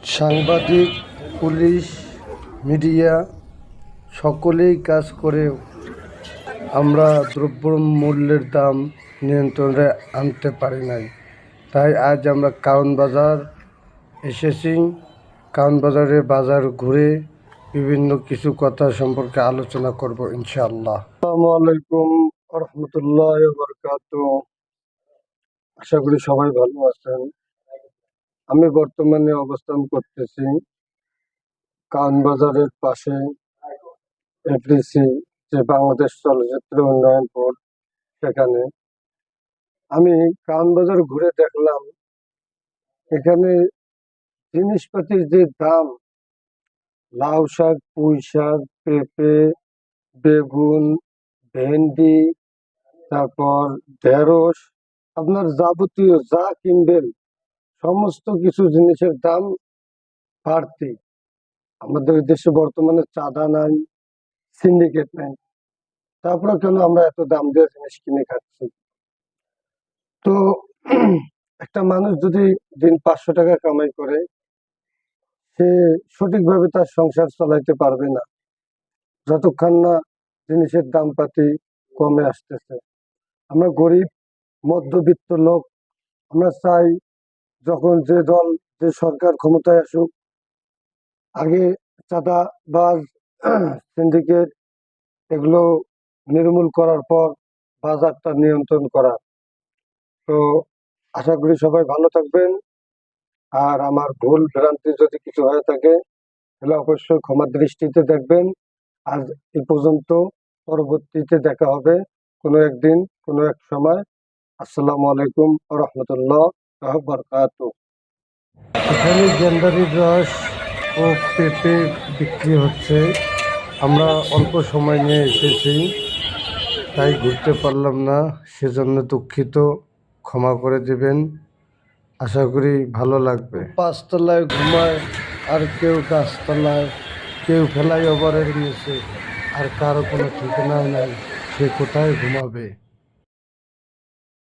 সাংবাদিক, police, media সকলেই কাজ করে আমরা দ্রব্যমূল্যের দাম নিয়ন্ত্রণে আনতে পারি নাই। তাই আজ আমরা কারণ বাজার এসেছি। কারণ বাজার ঘুরে বিভিন্ন কিছু কথা সম্পর্কে আলোচনা করব ইনশাআল্লাহ। আসসালামু আলাইকুম রহমতুল্লাহ বরকাতুহ। আশা করি সবাই ভালো আছেন। আমি বর্তমানে অবস্থান করতেছি কারণ বাজারের পাশে এফডিসি, যে বাংলাদেশ চলচ্চিত্র উন্নয়ন বোর্ড, সেখানে আমি কারণ বাজার ঘুরে দেখলাম এখানে জিনিসপাতির যে দাম, লাউ শাক, পুঁই শাক, পেঁপে, বেগুন, ভেন্ডি, তারপর ঢেঁড়স, আপনার যাবতীয় যা কিনবেন সমস্ত কিছু জিনিসের দাম বাড়তি। আমাদের দেশে বর্তমানে চাঁদা নাই, সিন্ডিকেট নাই, তারপরে কেন আমরা এত দাম দিয়ে জিনিস কিনে খাচ্ছি? তো একটা মানুষ যদি দিন 500 টাকা কামাই করে, সে সঠিকভাবে তার সংসার চালাইতে পারবে না যতক্ষণ না জিনিসের দাম পাতি কমে আসতেছে। আমরা গরিব মধ্যবিত্ত লোক, আমরা চাই যখন যে দল, যে সরকার ক্ষমতায় আসুক, আগে চাঁদাবাজ, সিন্ডিকেট এগুলো নির্মূল করার পর বাজারটা নিয়ন্ত্রণ করা। তো আশা করি সবাই ভালো থাকবেন। আর আমার ভুল ভ্রান্তি যদি কিছু হয়ে থাকে তাহলে অবশ্যই ক্ষমা দৃষ্টিতে দেখবেন। আজ এই পর্যন্ত, পরবর্তীতে দেখা হবে কোনো একদিন, কোনো এক সময়। আসসালামু আলাইকুম রহমতুল্লাহ বারকাতুহ। এখানে গেন্দারির রস ও পেঁপে বিক্রি হচ্ছে। আমরা অল্প সময় নিয়ে এসেছি, তাই ঘুরতে পারলাম না, সেজন্য দুঃখিত, ক্ষমা করে দেবেন। আশা করি ভালো লাগবে। 5 তলায় ঘুমায়, আর কেউ গাছতলায়, কেউ ফ্লাইওভারের নিচে, আর কারো কোনো ঠিকানা নাই সে কোথায় ঘুমাবে।